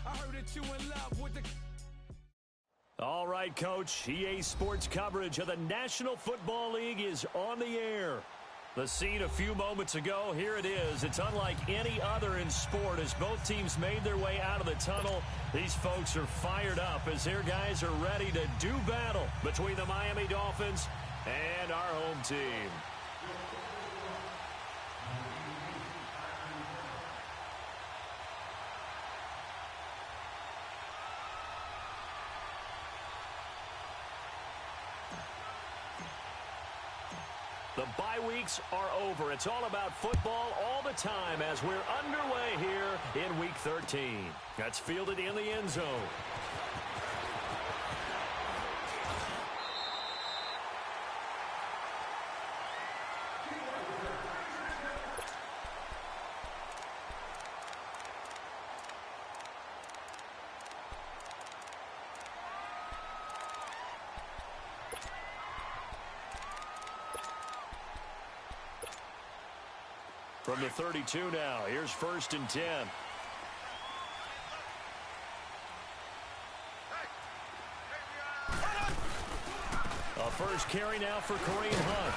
I heard that you in love with the... All right, Coach. EA Sports coverage of the National Football League is on the air. The scene a few moments ago, here it is. It's unlike any other in sport as both teams made their way out of the tunnel. These folks are fired up as their guys are ready to do battle between the Miami Dolphins and our home team. The bye weeks are over. It's all about football all the time as we're underway here in Week 13. That's fielded in the end zone. From the 32 now, here's 1st and 10. A first carry now for Kareem Hunt.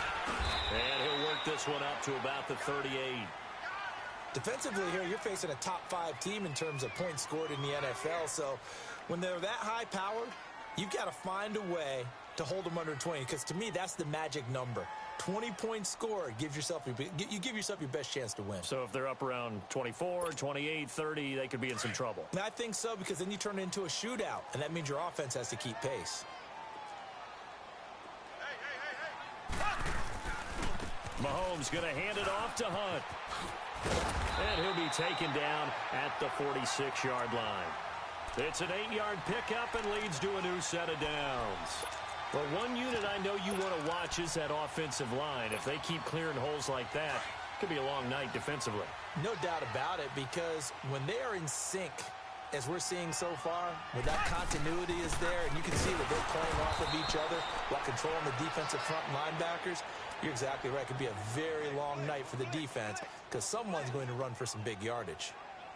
And he'll work this one up to about the 38. Defensively here, you're facing a top 5 team in terms of points scored in the NFL. So when they're that high powered, you've got to find a way to hold them under 20. Because to me, that's the magic number. 20 points scored, you give yourself your best chance to win. So if they're up around 24, 28, 30, they could be in some trouble. I think so, because then you turn it into a shootout, and that means your offense has to keep pace. Mahomes going to hand it off to Hunt. And he'll be taken down at the 46-yard line. It's an 8-yard pickup and leads to a new set of downs. Well, one unit I know you want to watch is that offensive line. If they keep clearing holes like that, it could be a long night defensively. No doubt about it, because when they are in sync, as we're seeing so far, when that continuity is there, and you can see that they're playing off of each other while controlling the defensive front linebackers, you're exactly right. It could be a very long night for the defense because someone's going to run for some big yardage.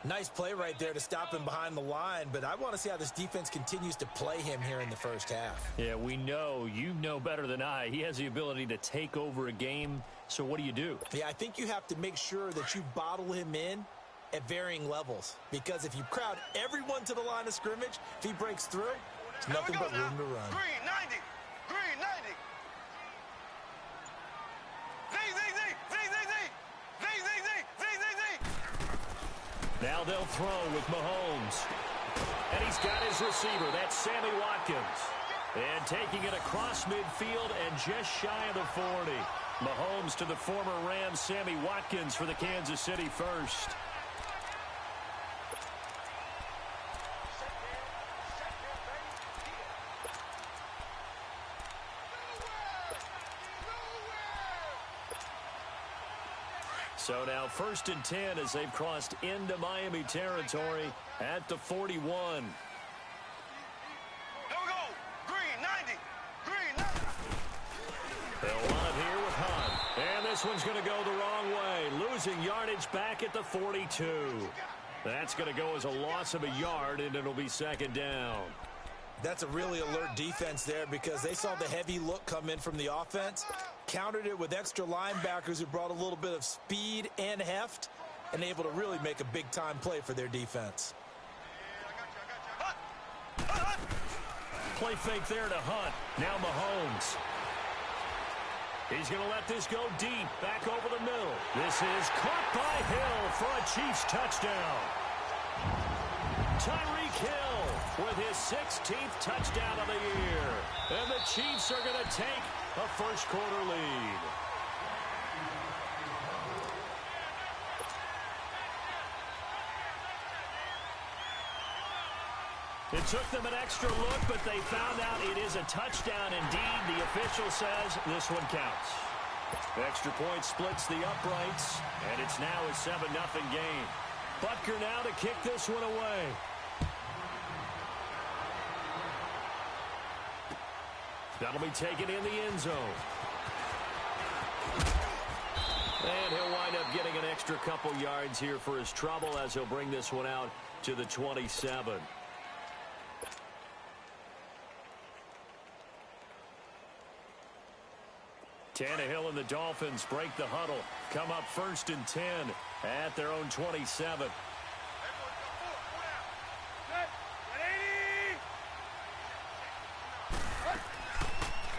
Nice play right there to stop him behind the line, but I want to see how this defense continues to play him here in the first half. Yeah, we know. You know better than I. He has the ability to take over a game, so what do you do? Yeah, I think you have to make sure that you bottle him in at varying levels, because if you crowd everyone to the line of scrimmage, if he breaks through, it's nothing but room to run. Green 90. Green 90. Now they'll throw with Mahomes. And he's got his receiver. That's Sammy Watkins. And taking it across midfield and just shy of the 40. Mahomes to the former Rams, Sammy Watkins for the Kansas City first. So now 1st and 10 as they've crossed into Miami territory at the 41. Here we go. Green 90. Green 90. They'll run it here with Hunt. And this one's going to go the wrong way. Losing yardage back at the 42. That's going to go as a loss of a yard, and it'll be 2nd down. That's a really alert defense there, because they saw the heavy look come in from the offense, countered it with extra linebackers who brought a little bit of speed and heft, and able to really make a big-time play for their defense. Play fake there to Hunt. Now Mahomes. He's going to let this go deep, back over the middle. This is caught by Hill for a Chiefs touchdown. Tyreek Hill with his 16th touchdown of the year. And the Chiefs are going to take a first-quarter lead. It took them an extra look, but they found out it is a touchdown indeed. The official says this one counts. Extra point splits the uprights, and it's now a 7-0 game. Butker now to kick this one away. That'll be taken in the end zone. And he'll wind up getting an extra couple yards here for his trouble as he'll bring this one out to the 27. Tannehill and the Dolphins break the huddle. Come up 1st and 10 at their own 27.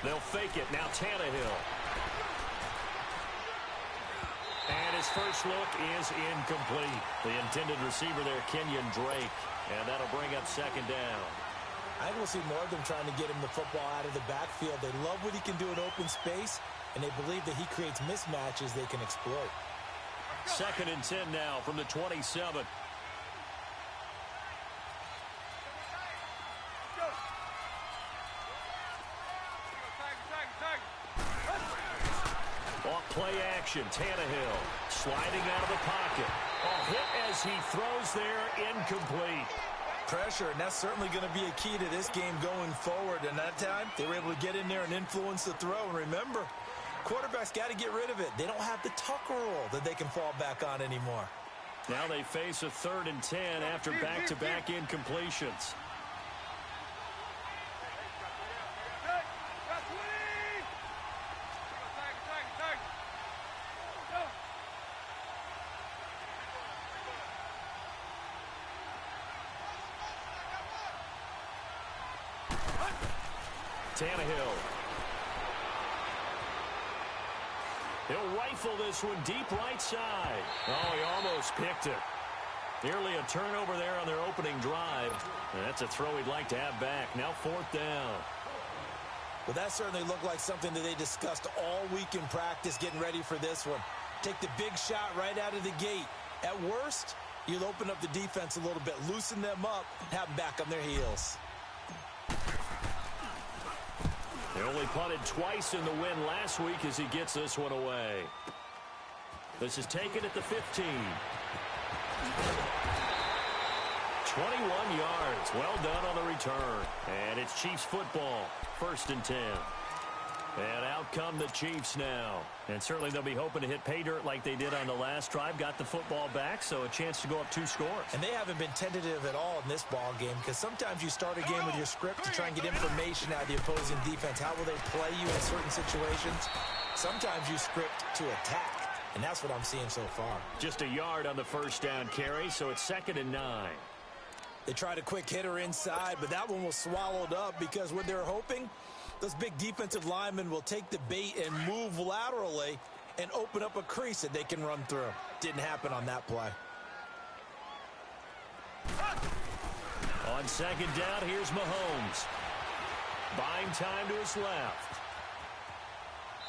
They'll fake it. Now Tannehill. And his first look is incomplete. The intended receiver there, Kenyon Drake. And that'll bring up 2nd down. I think we'll see more of them trying to get him the football out of the backfield. They love what he can do in open space, and they believe that he creates mismatches they can exploit. 2nd and 10 now from the 27. Off play action, Tannehill sliding out of the pocket. A hit as he throws there, incomplete. Pressure, and that's certainly going to be a key to this game going forward. And that time, they were able to get in there and influence the throw. And remember, quarterbacks got to get rid of it. They don't have the Tucker rule that they can fall back on anymore. Now they face a 3rd and 10 after back-to-back incompletions. Tannehill. He'll rifle this one deep right side. Oh, he almost picked it. Nearly a turnover there on their opening drive. And that's a throw he'd like to have back. Now 4th down. Well, that certainly looked like something that they discussed all week in practice getting ready for this one. Take the big shot right out of the gate. At worst, you'll open up the defense a little bit, loosen them up, and have them back on their heels. They only punted twice in the win last week as he gets this one away. This is taken at the 15. 21 yards. Well done on the return. And it's Chiefs football. 1st and 10. And out come the Chiefs now. And certainly they'll be hoping to hit pay dirt like they did on the last drive. Got the football back, so a chance to go up 2 scores. And they haven't been tentative at all in this ball game, because sometimes you start a game with your script to try and get information out of the opposing defense. How will they play you in certain situations? Sometimes you script to attack, and that's what I'm seeing so far. Just a yard on the 1st down carry, so it's 2nd and 9. They tried a quick hitter inside, but that one was swallowed up because what they're hoping, those big defensive linemen will take the bait and move laterally and open up a crease that they can run through. Didn't happen on that play. On 2nd down, here's Mahomes. Buying time to his left.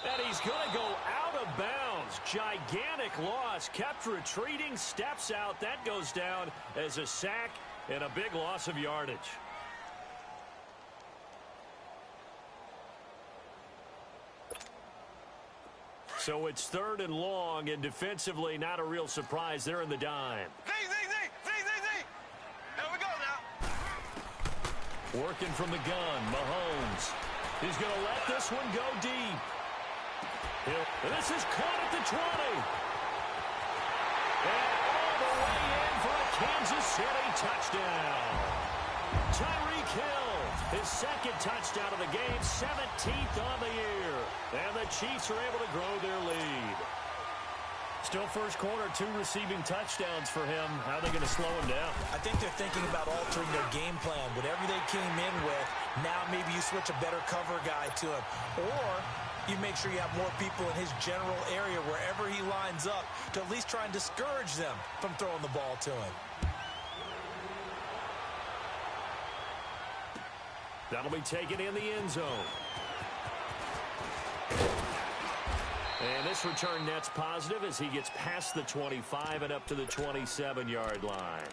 And he's going to go out of bounds. Gigantic loss. Kept retreating, steps out. That goes down as a sack and a big loss of yardage. So it's 3rd and long, and defensively not a real surprise. They're in the dime. Z. There we go now. Working from the gun, Mahomes. He's going to let this one go deep. And this is caught at the 20. And all the way in for a Kansas City touchdown. Tyreek Hill, his 2nd touchdown of the game, 17th on the year. And the Chiefs are able to grow their lead. Still first quarter, 2 receiving touchdowns for him. How are they going to slow him down? I think they're thinking about altering their game plan. Whatever they came in with, now maybe you switch a better cover guy to him. Or you make sure you have more people in his general area wherever he lines up to at least try and discourage them from throwing the ball to him. That'll be taken in the end zone. And this return net's positive as he gets past the 25 and up to the 27-yard line.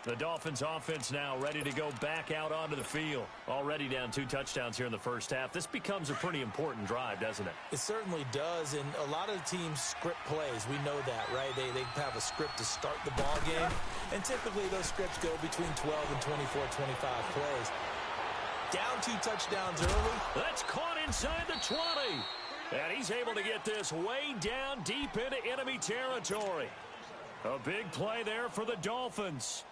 The Dolphins offense now ready to go back out onto the field. Already down 2 touchdowns here in the first half. This becomes a pretty important drive, doesn't it? It certainly does, and a lot of the teams script plays. We know that, right? They have a script to start the ball game, and typically those scripts go between 12 and 24, 25 plays. Down 2 touchdowns early. That's caught inside the 20. And he's able to get this way down deep into enemy territory. A big play there for the Dolphins.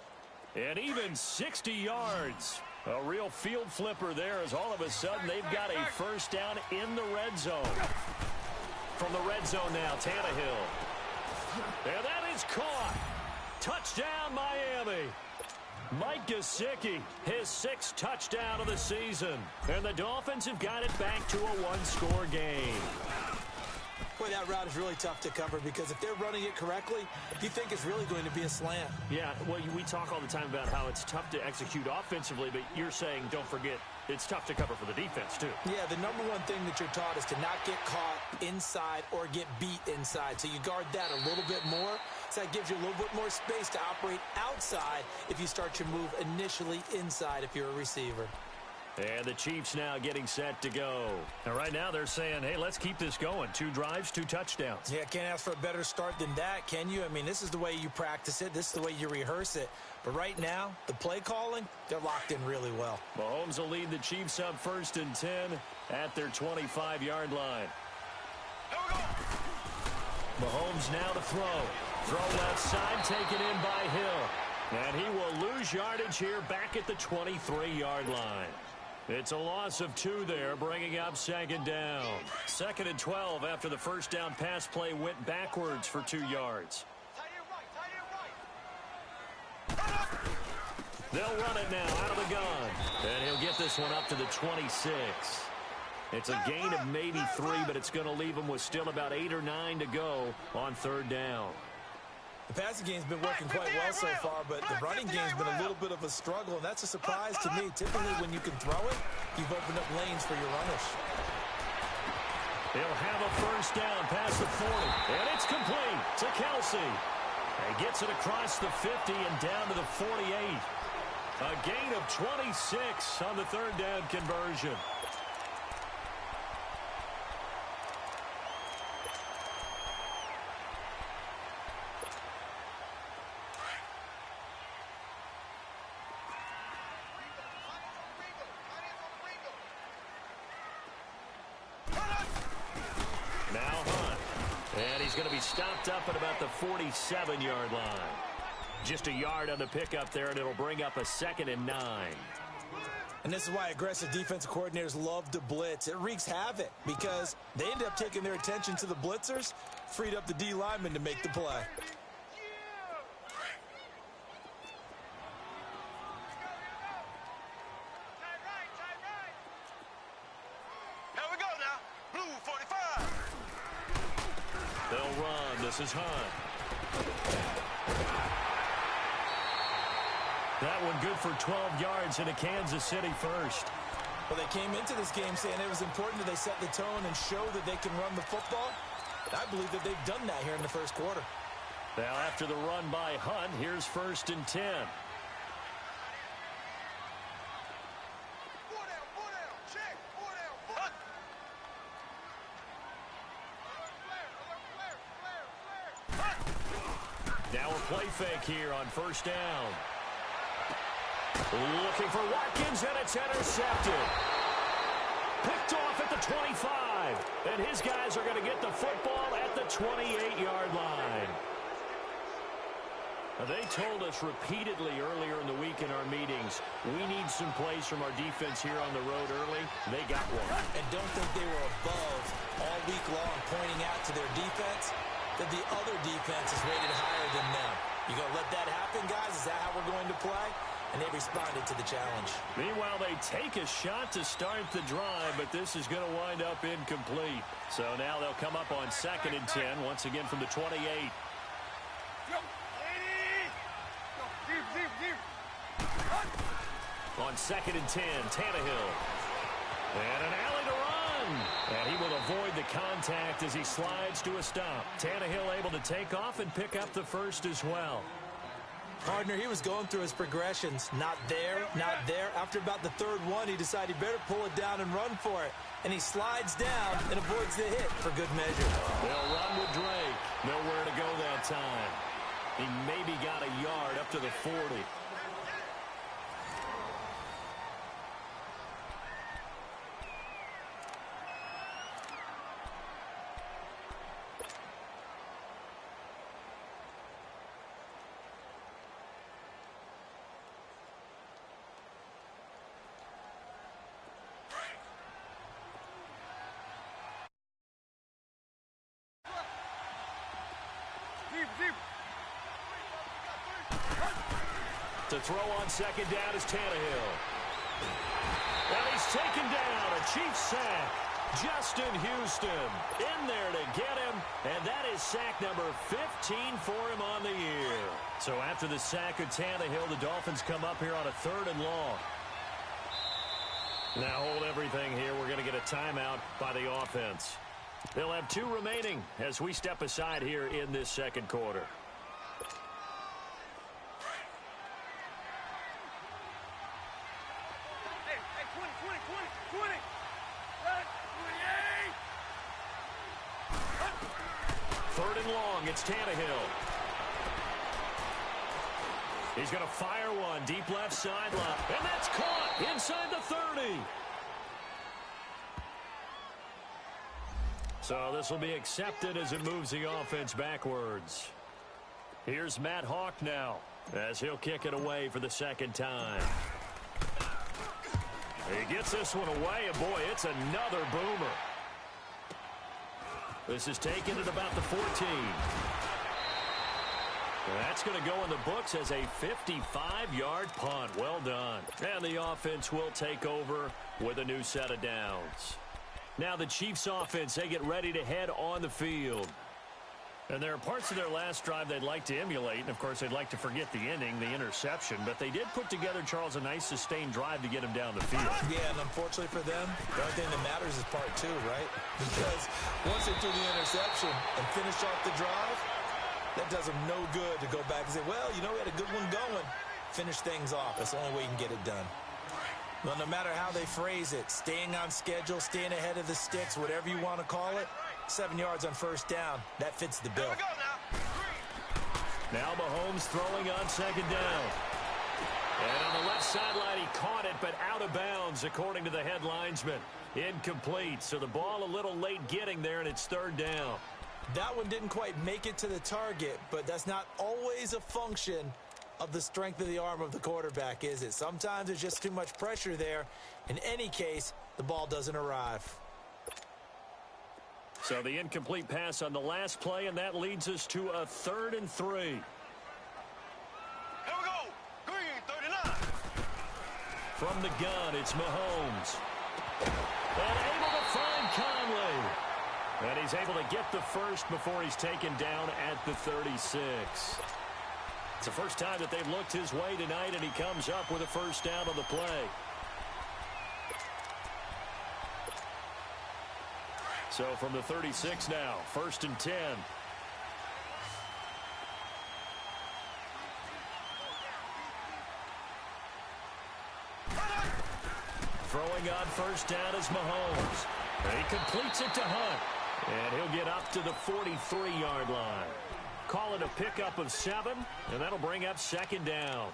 And even 60 yards. A real field flipper there as all of a sudden they've got a first down in the red zone. From the red zone now, Tannehill. And that is caught. Touchdown, Miami. Mike Gesicki, his 6th touchdown of the season. And the Dolphins have got it back to a one-score game. Boy, that route is really tough to cover because if they're running it correctly, you think it's really going to be a slant. Yeah, well, we talk all the time about how it's tough to execute offensively, but you're saying, don't forget, it's tough to cover for the defense, too. Yeah, the number one thing that you're taught is to not get caught inside or get beat inside. So you guard that a little bit more. So that gives you a little bit more space to operate outside if you start your move initially inside if you're a receiver. And the Chiefs now getting set to go. And right now they're saying, hey, let's keep this going. 2 drives, 2 touchdowns. Yeah, can't ask for a better start than that, can you? I mean, this is the way you practice it. This is the way you rehearse it. But right now, the play calling, they're locked in really well. Mahomes will lead the Chiefs up 1st and 10 at their 25-yard line. Mahomes now to throw. Throw left side, taken in by Hill. And he will lose yardage here back at the 23-yard line. It's a loss of 2 there, bringing up 2nd down. 2nd and 12 after the first down pass play went backwards for 2 yards. They'll run it now out of the gun. And he'll get this one up to the 26. It's a gain of maybe 3, but it's going to leave him with still about 8 or 9 to go on 3rd down. The passing game's been working quite well so far, but the running game's been a little bit of a struggle, and that's a surprise to me. Typically, when you can throw it, you've opened up lanes for your runners. He'll have a first down past the 40, and it's complete to Kelsey. He gets it across the 50 and down to the 48. A gain of 26 on the 3rd down conversion. He's going to be stopped up at about the 47-yard line. Just a yard on the pickup there, and it'll bring up a 2nd and 9. And this is why aggressive defensive coordinators love to blitz. It wreaks havoc because they end up taking their attention to the blitzers, freed up the D lineman to make the play. This is Hunt. That one good for 12 yards into Kansas City first. Well, they came into this game saying it was important that they set the tone and show that they can run the football. I believe that they've done that here in the first quarter. Now, after the run by Hunt, here's 1st and 10. Now a play fake here on 1st down. Looking for Watkins, and it's intercepted. Picked off at the 25. And his guys are going to get the football at the 28-yard line. Now, they told us repeatedly earlier in the week in our meetings, we need some plays from our defense here on the road early. They got one. And don't think they were above all week long pointing out to their defense that the other defense is rated higher than them. You going to let that happen, guys? Is that how we're going to play? And they responded to the challenge. Meanwhile, they take a shot to start the drive, but this is going to wind up incomplete. So now they'll come up on 2nd and 10, once again from the 28. On 2nd and 10, Tannehill. And an alley to run. And he will avoid the contact as he slides to a stop. Tannehill able to take off and pick up the first as well. Partner, he was going through his progressions. Not there, not there. After about the 3rd one, he decided he better pull it down and run for it. And he slides down and avoids the hit for good measure. They'll run with Drake. Nowhere to go that time. He maybe got a yard up to the 40. To throw on second down is Tannehill. And he's taken down. A Chiefs sack. Justin Houston in there to get him. And that is sack number 15 for him on the year. So after the sack of Tannehill, the Dolphins come up here on a 3rd and long. Now hold everything here. We're going to get a timeout by the offense. They'll have 2 remaining as we step aside here in this second quarter. Third and long, it's Tannehill. He's going to fire one deep left sideline. And that's caught inside the 30. So this will be accepted as it moves the offense backwards. Here's Matt Hawk now as he'll kick it away for the second time. He gets this one away, and boy, it's another boomer. This is taken at about the 14. That's going to go in the books as a 55-yard punt. Well done. And the offense will take over with a new set of downs. Now the Chiefs offense, they get ready to head on the field. And there are parts of their last drive they'd like to emulate. And, of course, they'd like to forget the ending, the interception. But they did put together, Charles, a nice sustained drive to get him down the field. Yeah, and unfortunately for them, the only thing that matters is part 2, right? Because once they do the interception and finish off the drive, that does them no good to go back and say, well, you know, we had a good one going. Finish things off. That's the only way you can get it done. Well, no matter how they phrase it, staying on schedule, staying ahead of the sticks, whatever you want to call it, 7 yards on first down, that fits the bill. Now Mahomes throwing on second down. And on the left sideline, he caught it, but out of bounds, according to the head linesman. Incomplete, so the ball a little late getting there, and it's 3rd down. That one didn't quite make it to the target, but that's not always a function of the strength of the arm of the quarterback, is it? Sometimes there's just too much pressure there. In any case, the ball doesn't arrive. So the incomplete pass on the last play, and that leads us to a 3rd and 3. Here we go. Green, 39. From the gun, it's Mahomes. And able to find Conley. And he's able to get the first before he's taken down at the 36. It's the first time that they've looked his way tonight, and he comes up with a first down on the play. So from the 36 now, 1st and 10. Throwing on first down is Mahomes. And he completes it to Hunt. And he'll get up to the 43-yard line. Call it a pickup of 7, and that'll bring up 2nd down.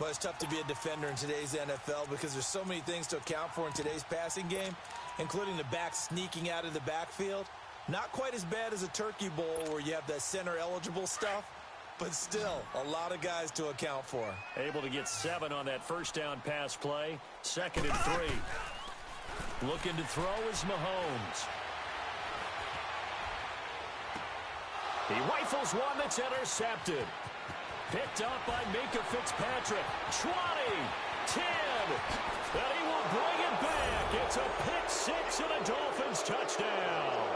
But it's tough to be a defender in today's NFL because there's so many things to account for in today's passing game, including the back sneaking out of the backfield. Not quite as bad as a turkey bowl where you have that center-eligible stuff, but still a lot of guys to account for. Able to get 7 on that first down pass play. 2nd and 3. Looking to throw is Mahomes. He rifles one that's intercepted. Picked up by Minka Fitzpatrick. 20, 10, and he will bring it back. It's a pick 6 and a Dolphins touchdown.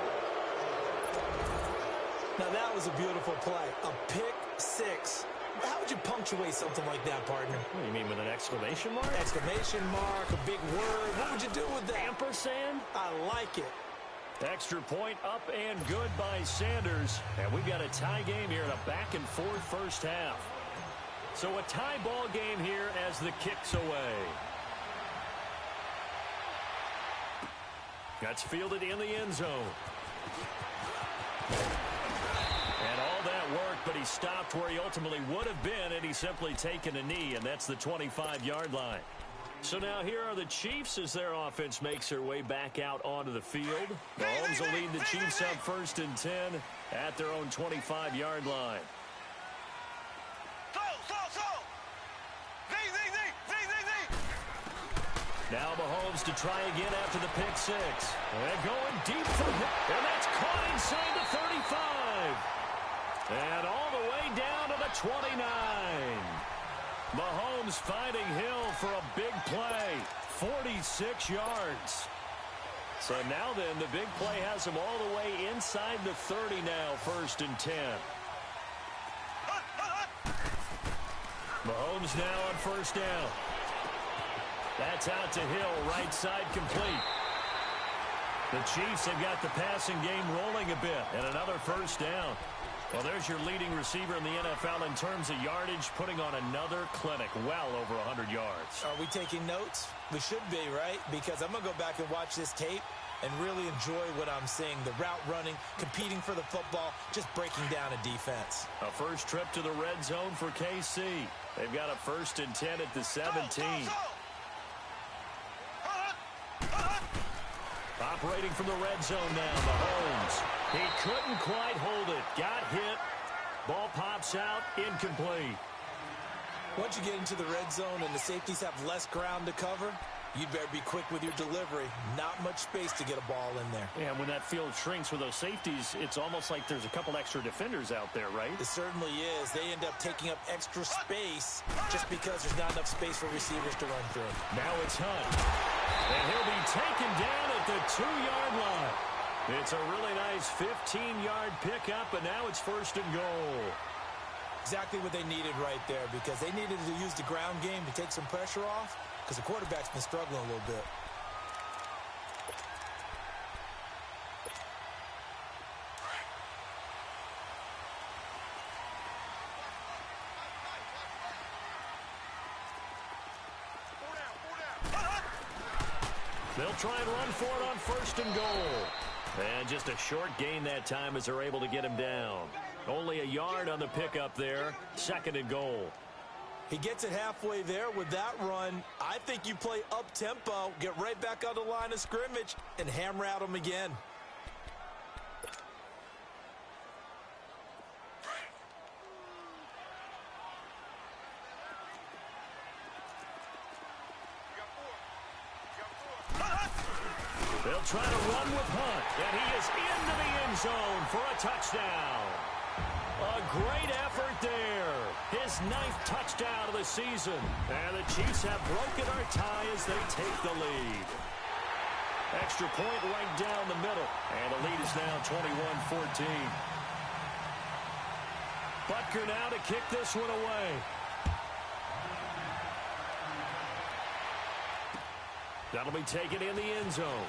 Now that was a beautiful play. A pick 6. How would you punctuate something like that, partner? What do you mean, with an exclamation mark? Exclamation mark, a big word. What would you do with that? Ampersand? I like it. Extra point up and good by Sanders. And we've got a tie game here in a back-and-forth first half. So a tie ball game here as the kick's away. That's fielded in the end zone. And all that worked, but he stopped where he ultimately would have been, and he's simply taken a knee, and that's the 25-yard line. So now here are the Chiefs as their offense makes their way back out onto the field. Mahomes will lead the Chiefs up 1st and 10 at their own 25-yard line. Now Mahomes to try again after the pick 6. And going deep for him. And that's caught inside the 35. And all the way down to the 29. Mahomes finding Hill for a big play. 46 yards. So now then, the big play has him all the way inside the 30 now, 1st and 10. Mahomes now on 1st down. That's out to Hill, right side complete. The Chiefs have got the passing game rolling a bit, and another 1st down. Well, there's your leading receiver in the NFL in terms of yardage, putting on another clinic, well over 100 yards. Are we taking notes? We should be, right? Because I'm going to go back and watch this tape and really enjoy what I'm seeing. The route running, competing for the football, just breaking down a defense. A first trip to the red zone for KC. They've got a 1st and 10 at the 17. Operating from the red zone now, Mahomes. He couldn't quite hold it. Got hit. Ball pops out, incomplete. Once you get into the red zone and the safeties have less ground to cover, you'd better be quick with your delivery. Not much space to get a ball in there. Yeah, when that field shrinks with those safeties, it's almost like there's a couple extra defenders out there, right? It certainly is. They end up taking up extra space just because there's not enough space for receivers to run through. Now it's Hunt. And he'll be taken down at the 2-yard line. It's a really nice 15-yard pickup, and now it's 1st and goal. Exactly what they needed right there, because they needed to use the ground game to take some pressure off, because the quarterback's been struggling a little bit. They'll try and run for it on 1st and goal. And just a short gain that time as they're able to get him down. Only a yard on the pickup there. 2nd and goal. He gets it halfway there with that run. I think you play up-tempo, get right back on the line of scrimmage, and hammer at him again. They'll try to run with Hunt, and he is into the end zone for a touchdown. A great effort there. His 9th touchdown of the season. And the Chiefs have broken our tie as they take the lead. Extra point right down the middle. And the lead is now 21-14. Butker now to kick this one away. That'll be taken in the end zone.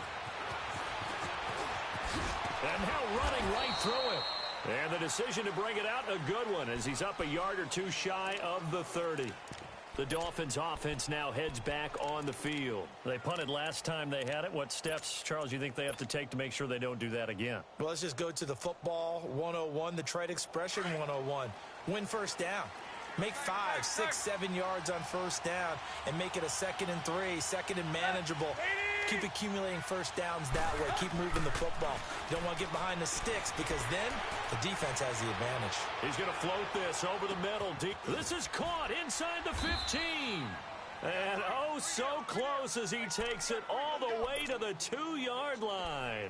And now running right through it. And the decision to bring it out, a good one, as he's up a yard or two shy of the 30. The Dolphins offense now heads back on the field. They punted last time they had it. What steps, Charles, you think they have to take to make sure they don't do that again? Well, let's just go to the football 101, the trade expression 101. Win 1st down. Make 5, 6, 7 yards on 1st down and make it a 2nd and 3, 2nd and manageable. Keep accumulating 1st downs that way. Keep moving the football. You don't want to get behind the sticks because then the defense has the advantage. He's going to float this over the middle. This is caught inside the 15. And oh, so close as he takes it all the way to the 2-yard line.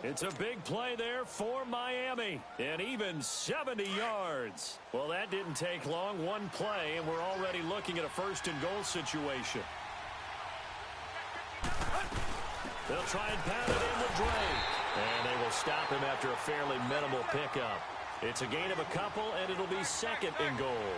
It's a big play there for Miami, and even 70 yards. Well, that didn't take long. One play, and we're already looking at a 1st and goal situation. They'll try and pound it in with Drake, and they will stop him after a fairly minimal pickup. It's a gain of a couple, and it'll be 2nd and goal.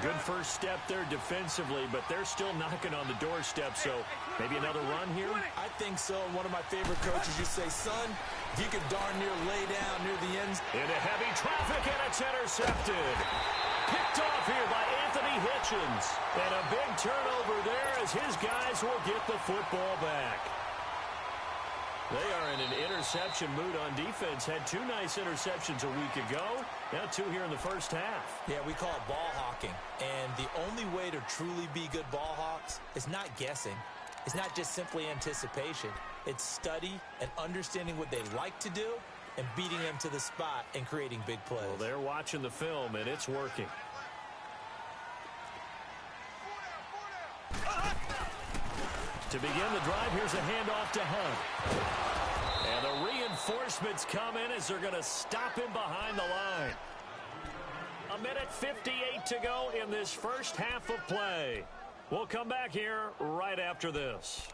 Good first step there defensively, but they're still knocking on the doorstep, so maybe another run here? I think so. One of my favorite coaches used to say, son, if you could darn near lay down near the ends. Into heavy traffic, and it's intercepted. Picked off here by Anthony Hitchens. And a big turnover there as his guys will get the football back. They are in an interception mood on defense. Had 2 nice interceptions a week ago. Now 2 here in the 1st half. Yeah, we call it ball hawking. And the only way to truly be good ball hawks is not guessing. It's not just simply anticipation. It's study and understanding what they like to do and beating them to the spot and creating big plays. Well, they're watching the film, and it's working. To begin the drive, here's a handoff to Hunt. And the reinforcements come in as they're going to stop him behind the line. minute 58 to go in this first half of play. We'll come back here right after this.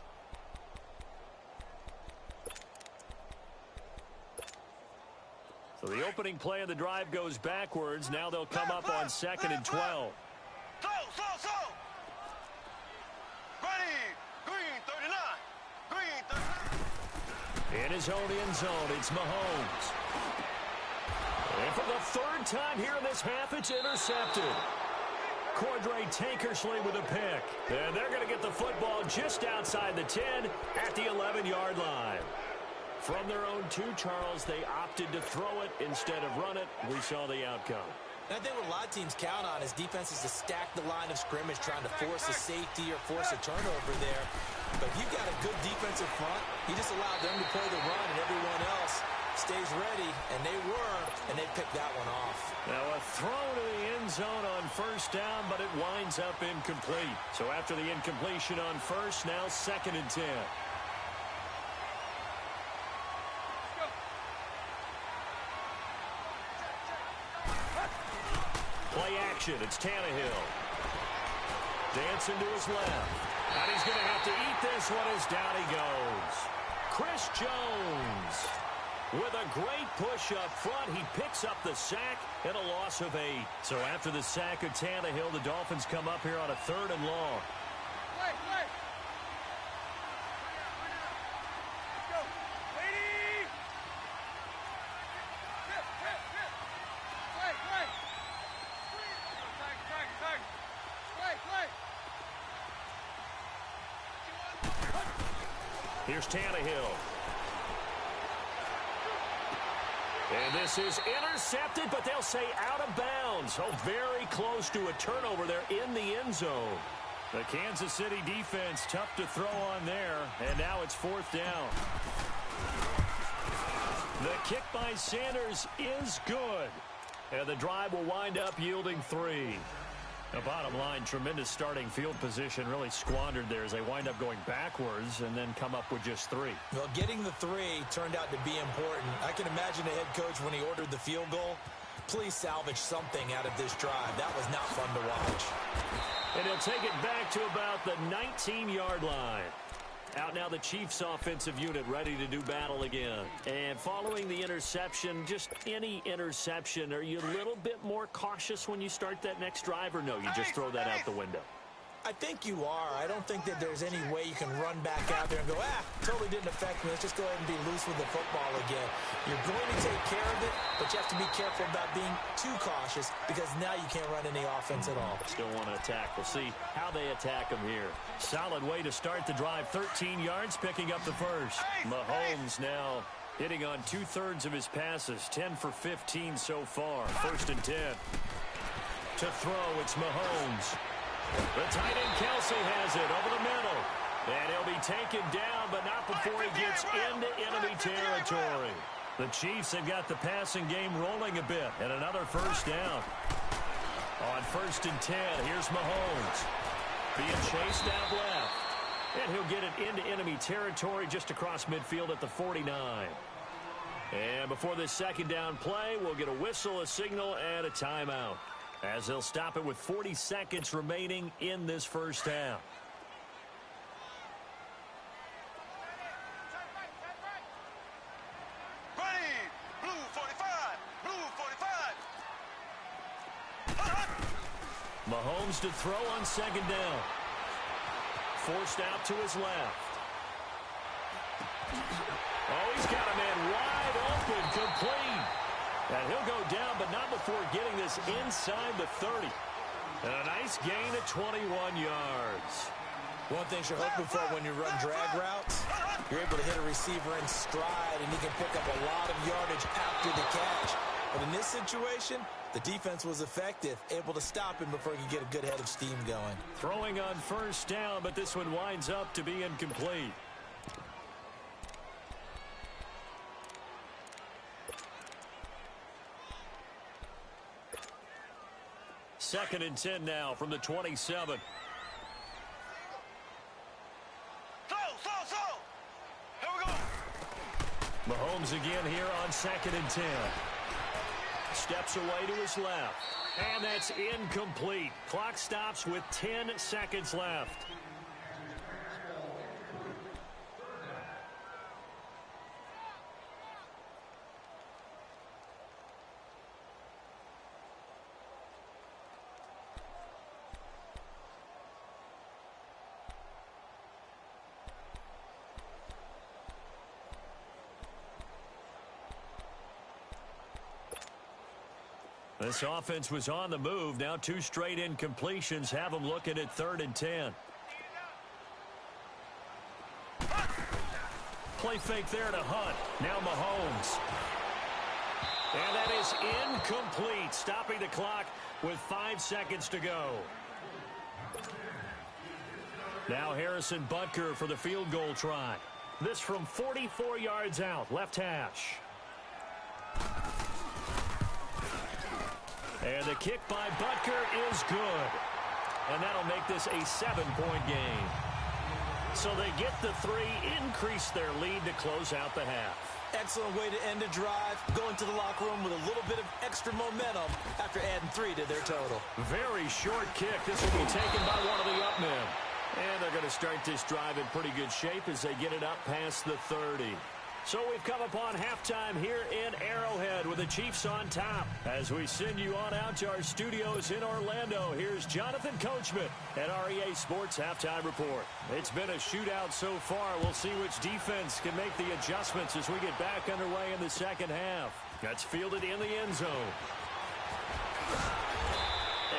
So the opening play of the drive goes backwards. Now they'll come up on 2nd and 12. So. Ready. Green 39. Green 39. In his own end zone, it's Mahomes. And for the third time here in this half, it's intercepted. Cordray Tankersley with a pick. And they're going to get the football just outside the 10 at the 11-yard line. From their own 2, Charles, they opted to throw it instead of run it. We saw the outcome. I think what a lot of teams count on is defenses to stack the line of scrimmage, trying to force a safety or force a turnover there. But if you've got a good defensive front, you just allow them to play the run and everyone else stays ready, and they were, and they picked that one off. Now a throw to the end zone on first down, but it winds up incomplete. So after the incompletion on first, now 2nd and 10. Play action, it's Tannehill. Dancing to his left. And he's going to have to eat this one as down he goes. Chris Jones with a great push up front. He picks up the sack and a loss of 8. So after the sack of Tannehill, the Dolphins come up here on a 3rd and long. Here's Tannehill. And this is intercepted, but they'll say out of bounds. Oh, very close to a turnover there in the end zone. The Kansas City defense tough to throw on there, and now it's 4th down. The kick by Sanders is good, and the drive will wind up yielding 3. The bottom line, tremendous starting field position, really squandered there as they wind up going backwards and then come up with just 3. Well, getting the 3 turned out to be important. I can imagine the head coach when he ordered the field goal. Please salvage something out of this drive. That was not fun to watch. And he'll take it back to about the 19-yard line. Out now the Chiefs offensive unit ready to do battle again. And following the interception, just any interception, are you a little bit more cautious when you start that next drive, or no, you just throw that out the window? I think you are. I don't think that there's any way you can run back out there and go, totally didn't affect me. Let's just go ahead and be loose with the football again. You're going to take care of it, but you have to be careful about being too cautious because now you can't run any offense at all. Still want to attack. We'll see how they attack them here. Solid way to start the drive. 13 yards, picking up the first. Mahomes now hitting on 2/3 of his passes. 10 for 15 so far. 1st and 10. To throw, it's Mahomes. The tight end Kelsey has it over the middle. And he'll be taken down, but not before he gets into enemy territory. The Chiefs have got the passing game rolling a bit. And another first down. On 1st and 10, here's Mahomes. Being chased out left. And he'll get it into enemy territory just across midfield at the 49. And before this 2nd down play, we'll get a whistle, a signal, and a timeout, as they'll stop it with 40 seconds remaining in this first half. Ready. Blue 45. Blue 45. Mahomes to throw on 2nd down. Forced out to his left. Oh, he's got a man wide open, complete. And he'll go down, but not before getting this inside the 30. And a nice gain of 21 yards. One thing you're hoping for when you run drag routes, you're able to hit a receiver in stride, and he can pick up a lot of yardage after the catch. But in this situation, the defense was effective, able to stop him before he could get a good head of steam going. Throwing on 1st down, but this one winds up to be incomplete. Second and 10 now from the 27. Slow. Here we go. Mahomes again here on 2nd and 10. Steps away to his left. And that's incomplete. Clock stops with 10 seconds left. This offense was on the move. Now 2 straight incompletions have them looking at 3rd and 10. Play fake there to Hunt. Now Mahomes. And that is incomplete, stopping the clock with 5 seconds to go. Now Harrison Butker for the field goal try. This from 44 yards out, left hash. And the kick by Butker is good. And that'll make this a 7-point game. So they get the 3, increase their lead to close out the half. Excellent way to end a drive. Go into the locker room with a little bit of extra momentum after adding 3 to their total. Very short kick. This will be taken by one of the up men. And they're going to start this drive in pretty good shape as they get it up past the 30. So we've come upon halftime here in Arrowhead with the Chiefs on top. As we send you on out to our studios in Orlando, here's Jonathan Coachman at our EA Sports Halftime Report. It's been a shootout so far. We'll see which defense can make the adjustments as we get back underway in the second half. That's fielded in the end zone.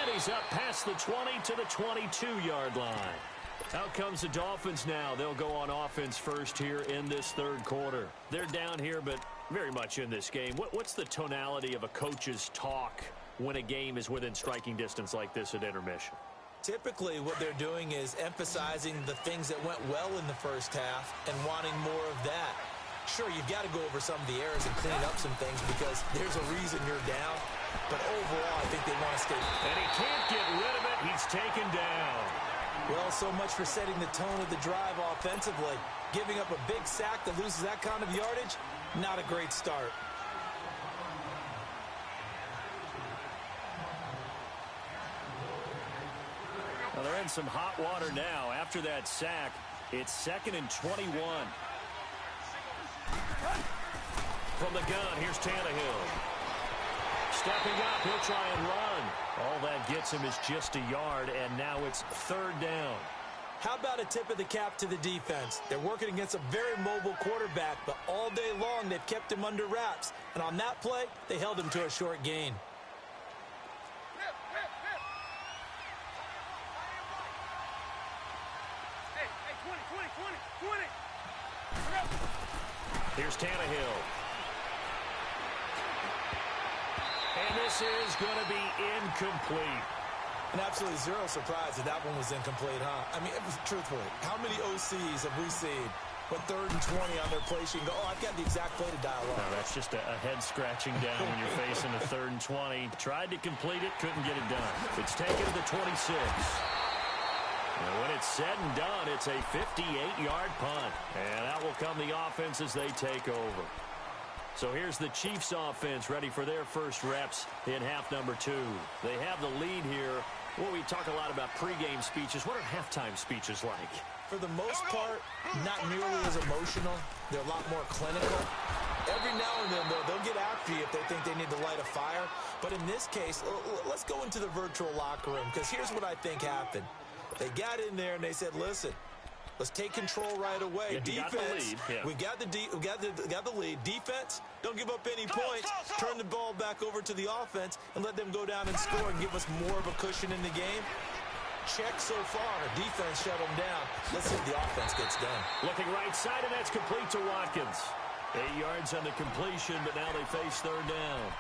And he's up past the 20 to the 22-yard line. Out comes the Dolphins now. They'll go on offense first here in this 3rd quarter. They're down here, but very much in this game. What's the tonality of a coach's talk when a game is within striking distance like this at intermission? Typically, what they're doing is emphasizing the things that went well in the first half and wanting more of that. Sure, you've got to go over some of the errors and clean up some things because there's a reason you're down. But overall, I think they want to stay. And he can't get rid of it. He's taken down. Well, so much for setting the tone of the drive offensively. Giving up a big sack that loses that kind of yardage, not a great start. Well, they're in some hot water now. After that sack, it's 2nd and 21. From the gun, here's Tannehill. Stepping up, he'll try and run. All that gets him is just a yard, and now it's 3rd down. How about a tip of the cap to the defense? They're working against a very mobile quarterback, but all day long they've kept him under wraps. And on that play, they held him to a short gain. Hey, 20. Here's Tannehill. And this is going to be incomplete. And absolutely zero surprise that that one was incomplete, huh? I mean, truthfully, how many OCs have we seen with 3rd and 20 on their play sheet and go, oh, I've got the exact play to dial up? No, that's just a head-scratching down when you're facing a 3rd and 20. Tried to complete it, couldn't get it done. It's taken to the 26. And when it's said and done, it's a 58-yard punt. And out will come the offense as they take over. So here's the Chiefs offense ready for their first reps in half number 2. They have the lead here. Well, we talk a lot about pregame speeches. What are halftime speeches like? For the most part, not nearly as emotional. They're a lot more clinical. Every now and then, though, they'll get after you if they think they need to light a fire. But in this case, let's go into the virtual locker room, because here's what I think happened. They got in there and they said, listen, let's take control right away. Yeah, defense, we got the lead. Defense, don't give up any points. Turn the ball back over to the offense and let them go down and score and give us more of a cushion in the game. Check so far. Defense shut them down. Let's see if the offense gets done. Looking right side, and that's complete to Watkins. 8 yards on the completion, but now they face 3rd down.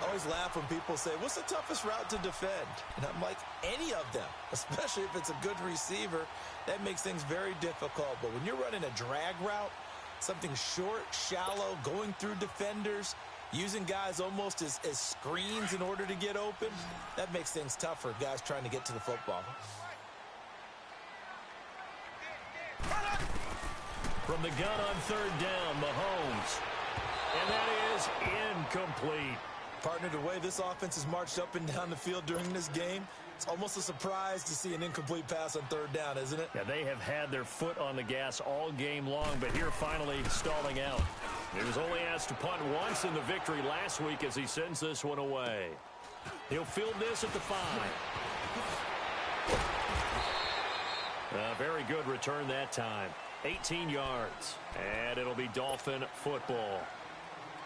I always laugh when people say, what's the toughest route to defend? And I'm like, any of them, especially if it's a good receiver. That makes things very difficult. But when you're running a drag route, something short, shallow, going through defenders, using guys almost as screens in order to get open, that makes things tougher, guys trying to get to the football. From the gun on 3rd down, Mahomes. And that is incomplete. Partner, the way this offense has marched up and down the field during this game, it's almost a surprise to see an incomplete pass on third down, isn't it? Yeah, they have had their foot on the gas all game long, but here finally stalling out. He was only asked to punt once in the victory last week as he sends this one away. He'll field this at the 5. A very good return that time. 18 yards. And it'll be Dolphin football.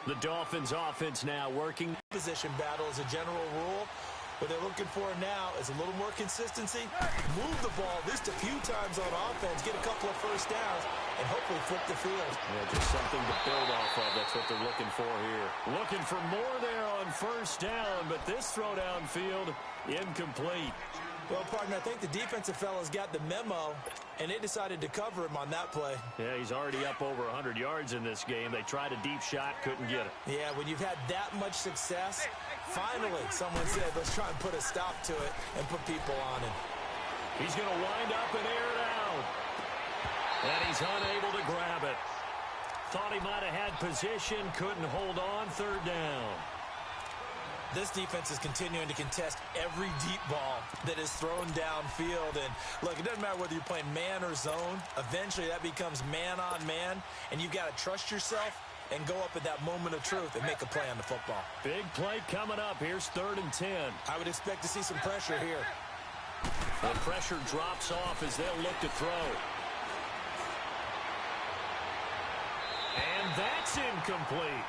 The Dolphins offense now working. Position battle as a general rule. What they're looking for now is a little more consistency. Move the ball at least a few times on offense. Get a couple of first downs and hopefully flip the field. Yeah, just something to build off of. That's what they're looking for here. Looking for more there on first down, but this throw downfield incomplete. Well, partner, I think the defensive fellas got the memo, and they decided to cover him on that play. Yeah, he's already up over 100 yards in this game. They tried a deep shot, couldn't get it. Yeah, when you've had that much success, finally someone said, let's try and put a stop to it and put people on him. He's going to wind up and air it out. And he's unable to grab it. Thought he might have had position, couldn't hold on, third down. This defense is continuing to contest every deep ball that is thrown downfield. And, look, it doesn't matter whether you're playing man or zone. Eventually, that becomes man-on-man, and you've got to trust yourself and go up at that moment of truth and make a play on the football. Big play coming up. Here's 3rd and 10. I would expect to see some pressure here. The pressure drops off as they'll look to throw. And that's incomplete.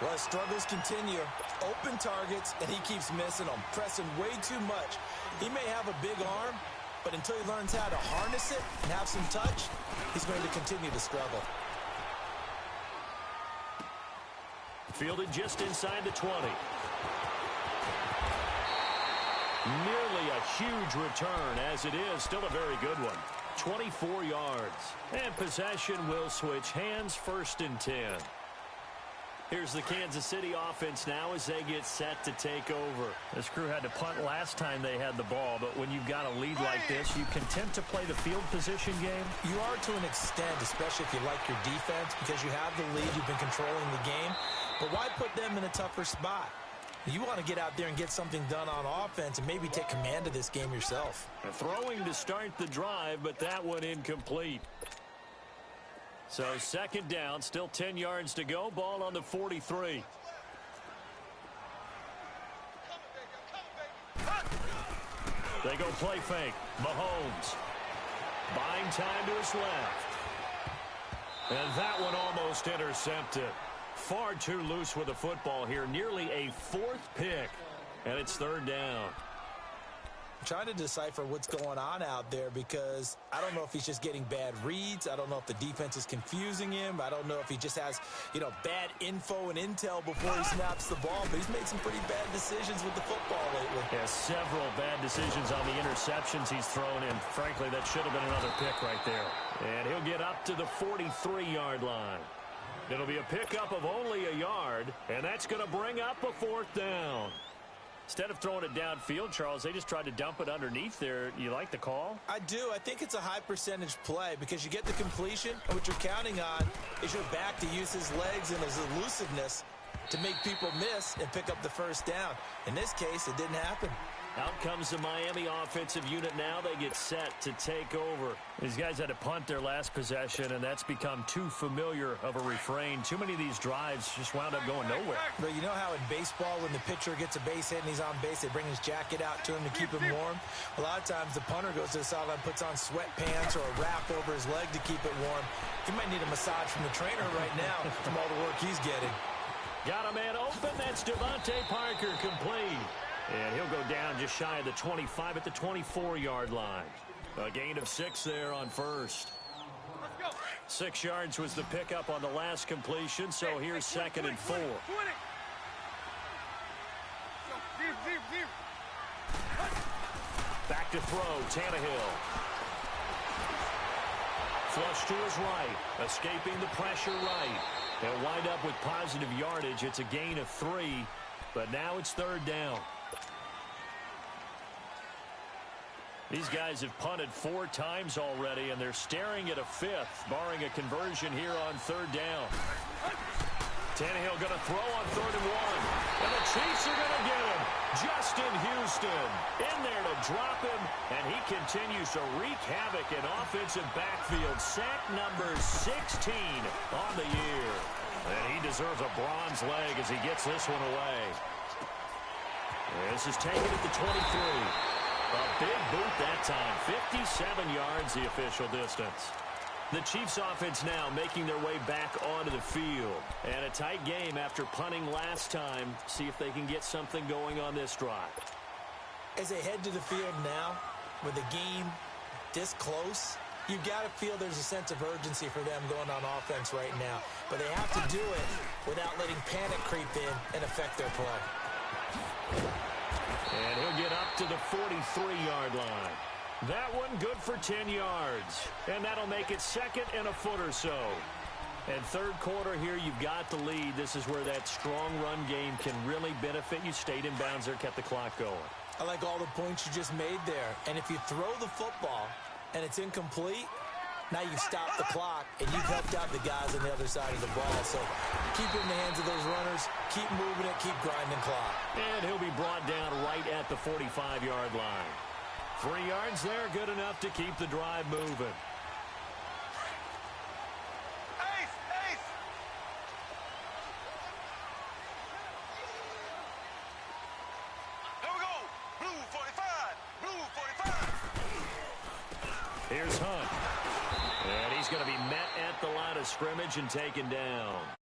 Well, his struggles continue. Open targets, and he keeps missing them, pressing way too much. He may have a big arm, but until he learns how to harness it and have some touch, he's going to continue to struggle. Fielded just inside the 20. Nearly a huge return, as it is still a very good one. 24 yards. And possession will switch hands, 1st and 10. Here's the Kansas City offense now as they get set to take over. This crew had to punt last time they had the ball, but when you've got a lead like this, you content to play the field position game? You are to an extent, especially if you like your defense, because you have the lead, you've been controlling the game. But why put them in a tougher spot? You want to get out there and get something done on offense and maybe take command of this game yourself. Throwing to start the drive, but that one incomplete. So 2nd down, still 10 yards to go. Ball on the 43. They go play fake. Mahomes buying time to his left. And that one almost intercepted. Far too loose with the football here. Nearly a 4th pick. And it's 3rd down. I'm trying to decipher what's going on out there because I don't know if he's just getting bad reads. I don't know if the defense is confusing him. I don't know if he just has, bad info and intel before he snaps the ball. But he's made some pretty bad decisions with the football lately. Yeah, several bad decisions on the interceptions he's thrown in. Frankly, that should have been another pick right there. And he'll get up to the 43-yard line. It'll be a pickup of only a yard, and that's going to bring up a 4th down. Instead of throwing it downfield, Charles, they just tried to dump it underneath there. You like the call? I do. I think it's a high percentage play because you get the completion, and what you're counting on is your back to use his legs and his elusiveness to make people miss and pick up the first down. In this case, it didn't happen. Out comes the Miami offensive unit now. They get set to take over. These guys had to punt their last possession, and that's become too familiar of a refrain. Too many of these drives just wound up going nowhere. But you know how in baseball, when the pitcher gets a base hit and he's on base, they bring his jacket out to him to keep him warm? A lot of times the punter goes to the sideline, puts on sweatpants or a wrap over his leg to keep it warm. He might need a massage from the trainer right now from all the work he's getting. Got a man open. That's Devontae Parker complete. And he'll go down just shy of the 25 at the 24-yard line. A gain of 6 there on first. 6 yards was the pickup on the last completion, so here's 2nd and 4. Back to throw, Tannehill. Flush to his right, escaping the pressure right. They'll wind up with positive yardage. It's a gain of 3, but now it's 3rd down. These guys have punted 4 times already, and they're staring at a 5th, barring a conversion here on 3rd down. Tannehill going to throw on 3rd and 1. And the Chiefs are going to get him. Justin Houston in there to drop him. And he continues to wreak havoc in offensive backfield. Sack number 16 on the year. And he deserves a bronze leg as he gets this one away. This is taken at the 23. A big boot that time. 57 yards the official distance. The Chiefs offense now making their way back onto the field. And a tight game after punting last time. See if they can get something going on this drive. As they head to the field now, with the game this close, you've got to feel there's a sense of urgency for them going on offense right now. But they have to do it without letting panic creep in and affect their play. And he'll get up to the 43-yard line. That one good for 10 yards. And that'll make it 2nd and a foot or so. And 3rd quarter here, you've got the lead. This is where that strong run game can really benefit you. Stayed in bounds there, kept the clock going. I like all the points you just made there. And if you throw the football and it's incomplete, now you've stopped the clock and you've helped out the guys on the other side of the ball. So keep it in the hands of those runners. Keep moving it. Keep grinding clock. And he'll be brought down right at the 45-yard line. 3 yards there, good enough to keep the drive moving. Ace, ace. Here we go. Blue 45. Blue 45. Here's Hunt. And he's going to be met at the line of scrimmage and taken down.